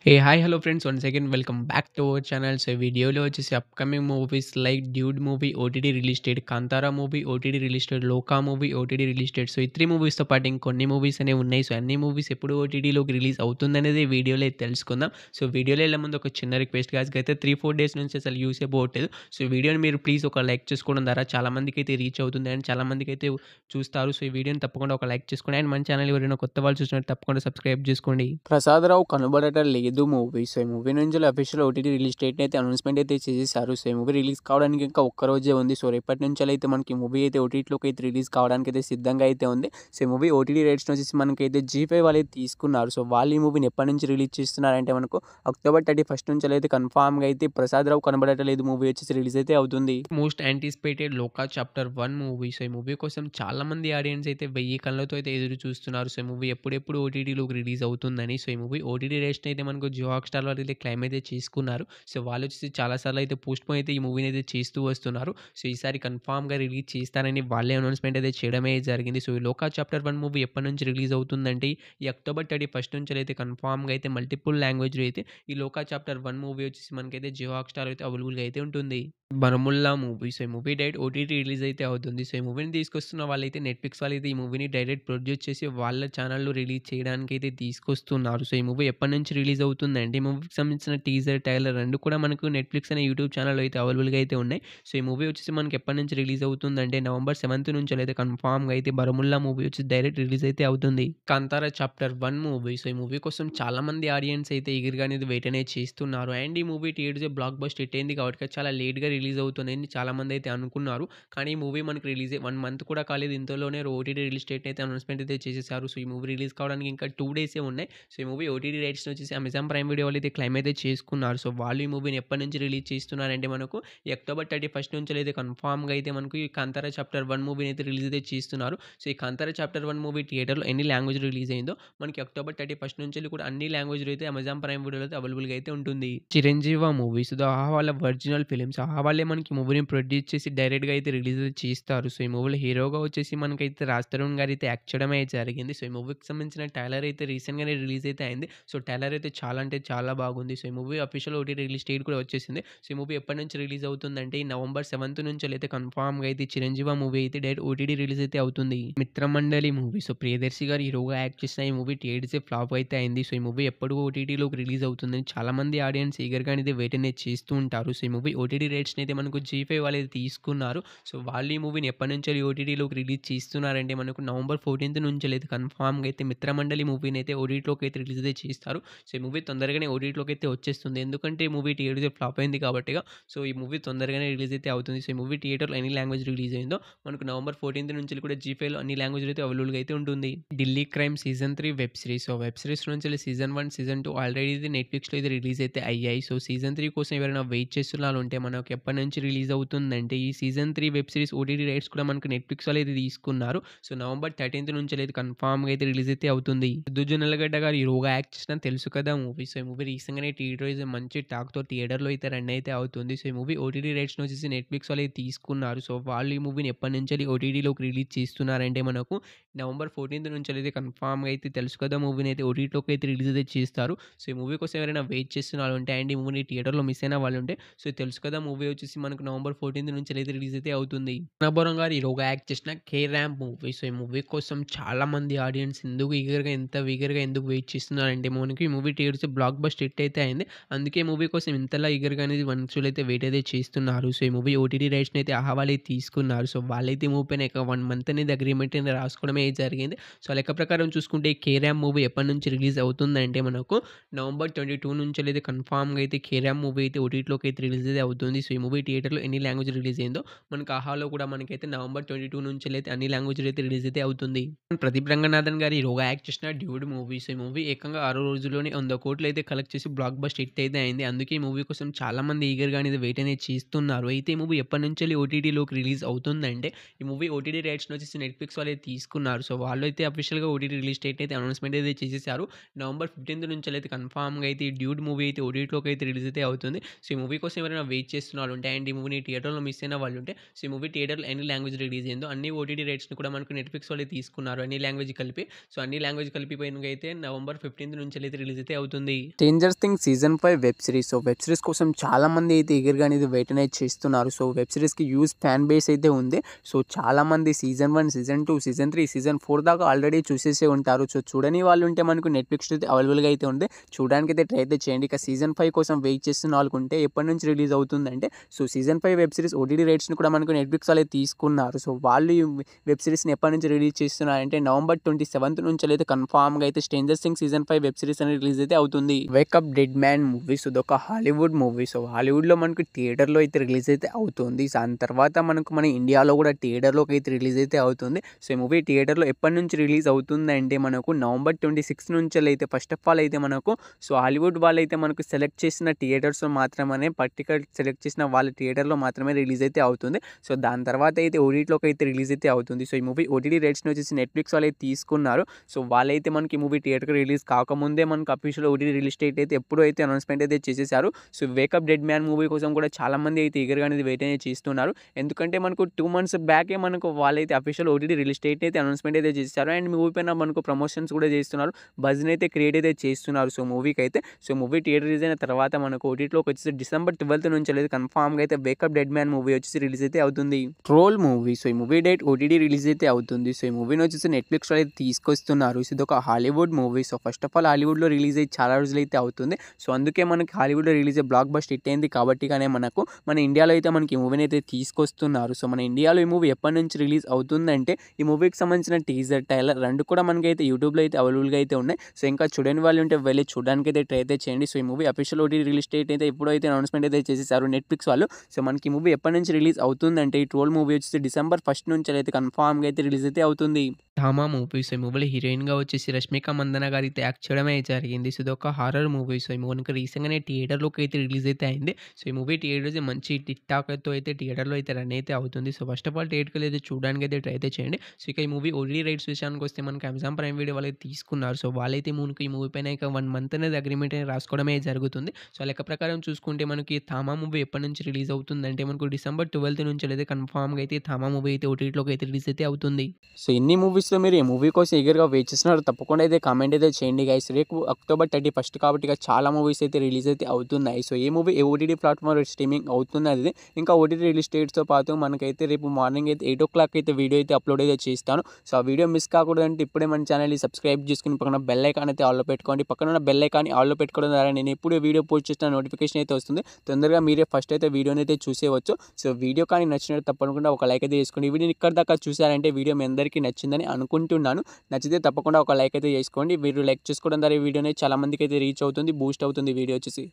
Hey, hi, hello friends. Once again, welcome back to our channel. So వీడియోలో వచ్చేసి upcoming movies like Dude movie OTT release date, Kantara movie OTT release date, Lokah movie OTT release date. So ఈ 3 మూవీస్‌తో పాటు ఇంకొన్ని movies అనేవి ఉన్నాయి. So అన్ని movies ఎప్పుడు ఓటీటీలోకి release అవుతుందనేది ఈ వీడియోలో అయితే తెలుసుకుందాం. సో వీడియోలో వెళ్ళే ముందు ఒక చిన్న రిక్వెస్ట్ గాయ్స్, అయితే 3, 4 డేస్ నుంచి అసలు యూసే పోవట్లేదు. సో ఈ వీడియోని మీరు ప్లీజ్ ఒక లైక్ చేసుకోవడం ద్వారా చాలా మందికైతే రీచ్ అవుతుంది అండ్ చాలా మందికైతే చూస్తారు. సో ఈ వీడియోని తప్పకుండా ఒక లైక్ చేసుకోండి అండ్ మన ఛానల్ ఎవరైనా కొత్త వాళ్ళు చూసినట్టు తప్పకుండా సబ్స్క్రైబ్ చేసుకోండి. ప్రసాదరావు కనబడటం లేదు మూవీ. సో ఈ మూవీ నుంచి అఫీషియల్ ఓటీటీ రిలీజ్ డేట్ అయితే అనౌన్స్మెంట్ అయితే చేసేసారు. సో ఈ మూవీ రిలీజ్ కావడానికి ఇంకా ఒక్క రోజే ఉంది. సో రేపటి నుంచి అయితే మనకి మూవీ అయితే ఓటీటీలోకి అయితే రిలీజ్ కావడానికి అయితే సిద్ధంగా అయితే ఉంది. సో ఈ మూవీ ఓటీటీ రేట్స్ వచ్చేసి మనకైతే జీ5 వాళ్ళు అయితే తీసుకున్నారు. సో వాళ్ళు ఈ మూవీని ఎప్పటి నుంచి రిలీజ్ చేస్తున్నారంటే మనకు అక్టోబర్ 31 నుంచి అయితే కన్ఫామ్గా అయితే ప్రసాదరావు కనబడటం లేదు మూవీ వచ్చేసి రిలీజ్ అయితే అవుతుంది. మోస్ట్ యాంటిసిపేటెడ్ లోకా చాప్టర్ 1 మూవీ. సో ఈ మూవీ కోసం చాలా మంది ఆడియన్స్ అయితే 1000 కళ్ళతో అయితే ఎదురు చూస్తున్నారు. సో ఈ మూవీ ఎప్పుడెప్పుడు ఓటీటీలోకి రిలీజ్ అవుతుందని. సో ఈ మూవీ ఓటీటీ రేట్స్‌ని అయితే మనకు జియో హాట్‌స్టార్ వాళ్ళు అయితే క్లెయిమ్ అయితే చేసుకున్నారు. సో వాళ్ళు వచ్చేసి చాలా సార్లు అయితే పోస్ట్‌పోన్ అయితే ఈ మూవీని అయితే చేస్తూ వస్తున్నారు. సో ఈసారి కన్ఫామ్‌గా రిలీజ్ చేస్తారని వాళ్ళే అనౌన్స్‌మెంట్ అయితే చేయడమే జరిగింది. సో ఈ లోకా చాప్టర్ 1 మూవీ ఎప్పటి నుంచి రిలీజ్ అవుతుందంటే ఈ అక్టోబర్ 31 నుంచి అయితే కన్ఫామ్‌గా అయితే మల్టిపుల్ లాంగ్వేజ్‌లో అయితే ఈ లోకా చాప్టర్ 1 మూవీ వచ్చేసి మనకైతే జియో హాట్‌స్టార్ అయితే అవైలబుల్‌గా అయితే ఉంటుంది. బరముల్లా మూవీ. సో ఈ మూవీ డైరెక్ట్ ఓటీటీ రిలీజ్ అయితే అవుతుంది. సో ఈ మూవీని తీసుకొస్తున్న వాళ్ళైతే నెట్‌ఫ్లిక్స్ వాళ్ళైతే ఈ మూవీని డైరెక్ట్ ప్రొడ్యూస్ చేసి వాళ్ళ ఛానల్‌లో రిలీజ్ చేయడానికైతే తీసుకొస్తున్నారు. సో ఈ మూవీ ఎప్పటి నుంచి రిలీజ్ అవుతుందంటే ఈ మూవీకి సంబంధించిన టీజర్, ట్రైలర్ 2 కూడా మనకు నెట్‌ఫ్లిక్స్ అనే యూట్యూబ్ ఛానల్‌లో అయితే అవైలబుల్‌గా అయితే ఉన్నాయి. సో ఈ మూవీ వచ్చేసి మనకి ఎప్పటి నుంచి రిలీజ్ అవుతుందంటే నవంబర్ 7th నుంచి అయితే కన్ఫామ్‌గా అయితే బరముల్లా మూవీ వచ్చి డైరెక్ట్ రిలీజ్ అయితే అవుతుంది. Kantara chapter 1 movie. సో ఈ మూవీ కోసం చాలా మంది ఆడియన్స్ అయితే ఈగర్‌గా అనేది వెయిట్ అనేది చేస్తున్నారు. అండ్ ఈ movie teaser block buster hit అయింది కాబట్టి చాలా లేట్‌గా రిలీజ్ అవుతుందని చాలామంది అయితే అనుకున్నారు. కానీ ఈ మూవీ మనకి రిలీజ్ 1 మంత్ కూడా కాలేదు. ఇంతలోనే ఓటీటీ రిలీజ్ డేట్ అయితే అనౌన్స్‌మెంట్ అయితే చేసేసారు. సో ఈ మూవీ రిలీజ్ కావడానికి ఇంకా 2 డేసే ఉన్నాయి. సో ఈ మూవీ ఓటీటీ రైట్స్‌ని వచ్చేసి అమెజాన్ ప్రైమ్ వీడియో వాళ్ళు అయితే క్లెయిమ్ అయితే చేసుకున్నారు. సో వాళ్ళు ఈ మూవీని ఎప్పటి నుంచి రిలీజ్ చేస్తున్నారంటే మనకు ఈ అక్టోబర్ 31 నుంచి అయితే కన్ఫామ్‌గా అయితే మనకు ఈ కాంతారా చాప్టర్ 1 మూవీని అయితే రిలీజ్ అయితే చేస్తున్నారు. సో ఈ కాంతారా చాప్టర్ 1 మూవీ థియేటర్‌లో ఎన్ని లాంగ్వేజ్ రిలీజ్ అయిందో మనకి అక్టోబర్ 31 నుంచి కూడా అన్ని లాంగ్వేజ్‌లో అయితే అమెజాన్ ప్రైమ్ వీడియోలో అయితే అవైలబుల్‌గా అయితే ఉంటుంది. చిరంజీవ మూవీస్ ద ఆహా వాళ్ళ ఒరిజినల్ ఫిలిమ్స్. ఆహా వాళ్ళే మనకి మూవీని ప్రొడ్యూస్ చేసి డైరెక్ట్‌గా అయితే రిలీజ్ చేస్తారు. సో ఈ మూవీలో హీరోగా వచ్చేసి మనకైతే రాజ్ తరుణ్ గారు అయితే యాక్ట్ చేయడమే జరిగింది. సో ఈ మూవీకి సంబంధించిన ట్రైలర్ అయితే రీసెంట్‌గానే రిలీజ్ అయితే అయింది. సో ట్రైలర్ అయితే చాలా అంటే చాలా బాగుంది. సో ఈ movie official OTT release date కూడా వచ్చేసింది. సో ఈ మూవీ ఎప్పటి నుంచి రిలీజ్ అవుతుందంటే ఈ నవంబర్ 7th నుంచి అయితే కన్ఫామ్‌గా అయితే చిరంజీవ మూవీ అయితే డైరెక్ట్ ఓటీటీ రిలీజ్ అయితే అవుతుంది. మిత్రమండలి మూవీ. సో ప్రియదర్శి గారు హీరోగా యాక్ట్ చేసిన ఈ మూవీ టీఏడీసీ ఫ్లాప్ అయితే అయింది. సో ఈ మూవీ ఎప్పుడు ఓటీటీలోకి రిలీజ్ అవుతుందని చాలా మంది ఆడియన్స్ ఈగర్‌గా అనేది వెయిట్ అనేది చేస్తూ ఉంటారు. సో ఈ మూవీ ఓటీటీ రేట్స్‌ని అయితే మనకు జీ5 వాళ్ళైతే తీసుకున్నారు. సో వాళ్ళు ఈ మూవీని ఎప్పటి నుంచి ఓటీటీలోకి రిలీజ్ చేస్తున్నారంటే మనకు నవంబర్ 14th నుంచి అయితే కన్ఫామ్‌గా అయితే మిత్రమండలి మూవీని అయితే ఓటీటీలోకి అయితే రిలీజ్ అయితే చేస్తారు. సో ఈ మూవీ తొందరగానే ఓటీటీలోకి అయితే వచ్చేస్తుంది. ఎందుకంటే ఈ మూవీ టీఏడీసీ ఫ్లాప్ అయింది కాబట్టిగా. సో ఈ మూవీ తొందరగానే రిలీజ్ అయితే అవుతుంది. సో ఈ మూవీ థియేటర్‌లో ఎన్ని లాంగ్వేజ్ రిలీజ్ అయిందో మనకు నవంబర్ 14th నుంచి కూడా జీ5లో అన్ని లాంగ్వేజ్‌లో అయితే అవైలబుల్‌గా అయితే ఉంటుంది. Delhi crime season 3 web series. So web series నుంచి సీజన్ 1, సీజన్ 2 ఆల్రెడీ ఇది నెట్‌ఫ్లిక్స్‌లో అయితే రిలీజ్ అయితే అయ్యాయి. సో సీజన్ 3 కోసం ఎవరైనా వెయిట్ చేస్తున్నారంటే మనకు ఎప్పటి నుంచి రిలీజ్ అవుతుందంటే ఈ season 3 web series OTT rights కూడా మనకు నెట్‌ఫ్లిక్స్ వాళ్ళు అయితే తీసుకున్నారు. సో నవంబర్ 13th నుంచి అయితే కన్ఫామ్‌గా అయితే రిలీజ్ అయితే అవుతుంది. సిద్దు జొన్నలగడ్డ గారు హీరోగా యాక్ట్ చేసిన తెలుసు కదా మూవీ. సో ఈ మూవీ రీసెంట్‌గానే థియేటర్ మంచి టాక్‌తో థియేటర్‌లో అయితే రన్ అయితే అవుతుంది. సో ఈ మూవీ ఓటీటీ రైట్స్‌ని వచ్చేసి నెట్‌ఫ్లిక్స్ వాళ్ళు అయితే తీసుకున్నారు. సో వాళ్ళు ఈ మూవీని ఎప్పటి నుంచి ఓటీటీలోకి రిలీజ్ చేస్తున్నారంటే మనకు నవంబర్ 14th నుంచి అయితే కన్ఫామ్‌గా అయితే తెలుసు కదా మూవీని అయితే ఓటీటీలోకి అయితే రిలీజ్ అయితే చేస్తారు. సో ఈ మూవీ కోసం ఎవరైనా వెయిట్ చేస్తున్న వాళ్ళు ఉంటే అండ్ ఈ మూవీని థియేటర్‌లో మిస్ అయిన వాళ్ళు ఉంటే సో తెలుసు కదా మూవీ వచ్చేసి మనకు నవంబర్ 14th నుంచి అయితే రిలీజ్ అయితే అవుతుంది. కరుణాభరణం గారు హీరోగా యాక్ట్ చేసిన 'కే ర్యాంప్' మూవీ. సో ఈ మూవీ కోసం చాలా మంది ఆడియన్స్ ఎంత ఈగర్‌గా ఎందుకు వెయిట్ చేస్తున్నారంటే మనకి ఈ movie theatres block buster hit అయితే అయింది. అందుకే మూవీ కోసం ఇంతలా ఈగర్‌గా అనేది మనుషులైతే వెయిట్ అయితే చేస్తున్నారు. సో ఈ మూవీ ఓటీటీ రైట్స్‌ని అయితే ఆహా వాళ్ళే తీసుకున్నారు. సో వాళ్ళైతే ఈ మూవీ పైన 1 మంత్ అనేది అగ్రీమెంట్ అనేది రాసుకోవడమే జరిగింది. సో లెక్క ప్రకారం చూసుకుంటే 'కే ర్యాంప్' మూవీ ఎప్పటి నుంచి రిలీజ్ అవుతుందంటే మనకు నవంబర్ 22 నుంచి అయితే కన్ఫామ్‌గా అయితే 'కే ర్యాంప్' మూవీ అయితే ఓటీటీలోకి అయితే రిలీజ్ అయితే అవుతుంది. సో ఈ మూవీ థియేటర్‌లో ఎన్ని లాంగ్వేజ్ రిలీజ్ అయిందో మనకు ఆహాలో కూడా మనకైతే నవంబర్ 22 నుంచి అయితే అన్ని లాంగ్వేజ్‌లో అయితే రిలీజ్ అయితే అవుతుంది. ప్రదీప్ రంగనాథన్ గారు హీరోగా యాక్ట్ చేసిన 'డ్యూడ్' మూవీ. సో ఈ మూవీ ఏకంగా 6 రోజుల్లోనే 100 కోట్లు అయితే కలెక్ట్ చేసి బ్లాక్ బస్టర్ హిట్ అయితే అయింది. అందుకే ఈ మూవీ కోసం చాలా మంది ఈగర్‌గా అనేది వెయిట్ అనేది చేస్తున్నారు. అయితే ఈ మూవీ ఎప్పటి నుంచి ఓటీటీలోకి రిలీజ్ అవుతుందంటే ఈ మూవీ ఓటీటీ రైట్స్‌ని వచ్చేసి నెట్‌ఫ్లిక్స్ వాళ్ళు అయితే తీసుకున్నారు. సో వాళ్ళైతే అఫీషియల్‌గా ఓటీటీ రిలీజ్ డేట్ అయితే అనౌన్స్‌మెంట్ అయితే చేసేసారు. నవంబర్ 15th నుంచి అయితే కన్ఫామ్‌గా అయితే ఈ 'డ్యూడ్' మూవీ అయితే ఓటీటీలోకి అయితే రిలీజ్ అయితే అవుతుంది. సో ఈ మూవీ కోసం ఎవరైనా వెయిట్ చేస్తున్న వాళ్ళు ఉంటే అండ్ ఈ మూవీని థియేటర్‌లో మిస్ అయిన వాళ్ళు ఉంటే సో ఈ మూవీ థియేటర్‌లో ఎన్ని లాంగ్వేజ్ రిలీజ్ అయిందో అన్ని ఓటీటీ రైట్స్‌ని కూడా మనకు నెట్‌ఫ్లిక్స్ వాళ్ళే తీసుకున్నారు. అన్ని లాంగ్వేజ్ కలిపి. సో అన్ని లాంగ్వేజ్ కలిపి పైనగా అయితే నవంబర్ 15th నుంచి అయితే రిలీజ్ అయితే అవుతుంది. అవుతుంది. 'Stranger Things' season 5 web series. So, web series కోసం చాలామంది అయితే ఈగర్‌గా అనేది వెయిట్ అనేది చేస్తున్నారు. సో, వెబ్ సిరీస్‌కి హ్యూజ్ ఫ్యాన్ బేస్ అయితే ఉంది. సో, చాలామంది సీజన్ 1, సీజన్ 2, సీజన్ 3, సీజన్ 4 దాకా ఆల్రెడీ చూసేసే ఉంటారు. సో, చూడని వాళ్ళు ఉంటే మనకు నెట్‌ఫ్లిక్స్‌లో అయితే అవైలబుల్‌గా అయితే ఉంది. చూడడానికైతే ట్రై అయితే చేయండి. ఇక సీజన్ 5 కోసం వెయిట్ చేస్తున్న వాళ్ళకుంటే ఎప్పటి నుంచి రిలీజ్ అవుతుందంటే, so, season 5 web series OTT రైట్స్‌ని కూడా మనకు నెట్‌ఫ్లిక్స్ వాళ్ళే తీసుకున్నారు. సో, వాళ్ళు ఈ వెబ్ సిరీస్‌ని ఎప్పటి నుంచి రిలీజ్ చేస్తున్నారంటే నవంబర్ 27 నుంచైతే కన్ఫర్మ్‌గా అయితే 'stranger Things' season 5 web series అనేది రిలీజ్ అయితే అవుతుంది. 'Wake up dead man' movie. So, ఇదొక హాలీవుడ్ మూవీ. సో, హాలీవుడ్‌లో మనకు థియేటర్‌లో అయితే రిలీజ్ అయితే అవుతుంది. దాని తర్వాత మనకు మన ఇండియాలో కూడా థియేటర్‌లోకి అయితే రిలీజ్ అయితే అవుతుంది. సో, ఈ మూవీ థియేటర్‌లో ఎప్పటి నుంచి రిలీజ్ అవుతుందంటే మనకు నవంబర్ 26 నుంచెల్లయితే ఫస్ట్ ఆఫ్ ఆల్ అయితే మనకు సో, హాలీవుడ్ వాళ్ళైతే మనకు సెలెక్ట్ చేసిన థియేటర్స్‌లో మాత్రమే పర్టిక్యులర్ సెలెక్ట్ చేసిన వాళ్ళ థియేటర్‌లో మాత్రమే రిలీజ్ అయితే అవుతుంది. సో, దాని తర్వాత అయితే ఓటీటీలోకి అయితే రిలీజ్ అయితే అవుతుంది. సో, ఈ మూవీ ఓటీటీ రైట్స్‌ని వచ్చేసి నెట్‌ఫ్లిక్స్ వాళ్ళైతే తీసుకున్నారు. సో, వాళ్ళైతే మనకి ఈ మూవీ థియేటర్‌కి రిలీజ్ కాకముందే మనకు అఫీషియల్ ఓటీటీ రిలీజ్ డేట్ అయితే ఎప్పుడో అయితే అనౌన్స్‌మెంట్ అయితే చేసేసారు. So, 'wake up dead man' movie కోసం కూడా చాలామంది అయితే ఈగర్‌గా అనేది వెయిట్ అనేది చేస్తున్నారు. ఎందుకంటే మనకు 2 మంత్స్ బ్యాకే మనకు వాళ్ళైతే అఫీషియల్ ఓటీటీ రిలీజ్ డేట్ అయితే అనౌన్స్‌మెంట్ అయితే చేసేసారు. అండ్ మూవీ పైన మనకు ప్రమోషన్స్ కూడా చేస్తున్నారు. బజ్‌ని అయితే క్రియేట్ అయితే చేస్తున్నారు. సో, మూవీకైతే సో, మూవీ థియేటర్ రిలీజ్ అయిన తర్వాత మనకు ఓటీటీలోకి వచ్చేసి డిసెంబర్ 12 నుంచి అనేది కన్ఫర్మ్‌గా అయితే 'వేకప్ డెడ్ మ్యాన్' మూవీ వచ్చేసి రిలీజ్ అయితే అవుతుంది. 'Troll' movie. సో, ఈ మూవీ డేట్ ఓటీటీ రిలీజ్ అయితే అవుతుంది. సో, ఈ మూవీని వచ్చేసి నెట్‌ఫ్లిక్స్‌లో అయితే తీసుకొస్తున్నారు. సో, ఇదొక Hollywood movie. So, first of all హాలీవుడ్‌లో రిలీజ్ అయ్యి చాలా రోజులైతే అవుతుంది. సో, అందుకే మనకి హాలీవుడ్‌లో రిలీజ్ అయ్యి బ్లాక్ బస్టర్ హిట్ అయింది కాబట్టిగానే మనకు మన ఇండియాలో అయితే మనకి ఈ మూవీని అయితే తీసుకొస్తున్నారు. సో, మన ఇండియాలో ఈ మూవీ ఎప్పటి నుంచి రిలీజ్ అవుతుందంటే ఈ మూవీకి సంబంధించిన టీజర్, ట్రైలర్ 2 కూడా మనకైతే యూట్యూబ్‌లో అయితే అవైలబుల్‌గా అయితే ఉన్నాయి. సో, ఇంకా చూడని వాళ్ళు ఉంటే వెళ్లి చూడడానికైతే ట్రై అయితే చేయండి. సో, ఈ movie official OTT release date అయితే ఎప్పుడైతే అనౌన్స్‌మెంట్ అయితే చేసేసారు నెట్‌ఫ్లిక్స్ వాళ్ళు. సో, మనకి ఈ మూవీ ఎప్పటి నుంచి రిలీజ్ అవుతుందంటే ఈ 'ట్రోల్' మూవీ వచ్చేసి డిసెంబర్ 1 నుంచి అయితే కన్ఫర్మ్‌గా అయితే రిలీజ్ అయితే అవుతుంది. 'ధామా' మూవీ. సో, ఈ మూవీలో హీరోయిన్‌గా వచ్చేసి 'రష్మిక మందన' గారైతే యాక్ట్ చేయడమే జరిగింది. సో, ఇదొక హారర్ మూవీ. సో, ఈ మూవీ మనకు రీసెంట్‌గానే థియేటర్‌లోకి అయితే రిలీజ్ అయితే అయింది. సో, ఈ మూవీ థియేటర్స్ మంచి టిక్ టాక్‌తో అయితే థియేటర్‌లో అయితే రన్ అయితే అవుతుంది. సో, ఫస్ట్ ఆఫ్ ఆల్ థియేటర్‌కి అయితే చూడడానికైతే ట్రై అయితే చేయండి. సో, ఇక ఈ మూవీ ఓటీటీ రైట్స్ విషయానికి వస్తే మనకు అమెజాన్ ప్రైమ్ వీడియో వాళ్ళైతే తీసుకున్నారు. సో, వాళ్ళైతే మనకు ఈ మూవీ పైన ఇక 1 మంత్ అనేది అగ్రీమెంట్ అనేది రాసుకోవడమే జరుగుతుంది. సో, ఆ లెక్క ప్రకారం చూసుకుంటే మనకి 'ధామా' మూవీ ఎప్పటి నుంచి రిలీజ్ అవుతుందంటే మనకు డిసెంబర్ 12 నుంచి అయితే కన్ఫర్మ్‌గా అయితే 'ధామా' మూవీ అయితే ఓటీటీలోకి అయితే రిలీజ్ అయితే అవుతుంది. సో, ఇన్ని మూవీస్‌లో మీరు ఏ మూవీ కోసం ఈగర్‌గా వెయిట్ చేస్తున్నారు తప్పకుండా అయితే కామెంట్ అయితే చేయండి గైస్. రేపు అక్టోబర్ 31 కాబట్టి ఇక చాలా మూవీస్ అయితే రిలీజ్ అయితే అవుతున్నాయి. సో, ఏ మూవీ ఏ ఓటీటీ ప్లాట్‌ఫామ్‌లో స్ట్రీమింగ్ అవుతున్నది ఇంకా ఓటీటీ రిలీజ్ డేట్స్‌తో పాటు మనకైతే రేపు మార్నింగ్ అయితే 8:00 అయితే వీడియో అయితే అప్లోడ్ అయితే చేస్తాను. సో, ఆ వీడియో మిస్ కాకూడదంటే ఇప్పుడే మన ఛానల్‌ని సబ్స్క్రైబ్ చేసుకొని పక్కన బెల్ ఐకాన్ అయితే ఆల్‌లో పెట్టుకోండి. పక్కన ఉన్న బెల్ ఐకాన్‌ని ఆల్‌లో పెట్టుకోవడం ద్వారా నేను ఎప్పుడు వీడియో పోస్ట్ చేసిన నోటిఫికేషన్ అయితే వస్తుంది. తొందరగా మీరే ఫస్ట్ అయితే వీడియోని అయితే చూసేయవచ్చు. సో, వీడియో కానీ నచ్చినట్టు తప్పకుండా ఒక లైక్ అయితే చేసుకోండి. ఈ వీడియోని ఇక్కడి దాకా చూసారంటే వీడియో మీ అందరికీ నచ్చిందని అనుకుంటున్నాను. నచ్చితే తప్పకుండా ఒక లైక్ అయితే చేసుకోండి. మీరు లైక్ చేసుకోవడం ద్వారా ఈ వీడియో అనేది చాలా మందికి అయితే రీచ్ అవుతుంది. బూస్ట్ అవుతుంది వీడియో వచ్చేసి.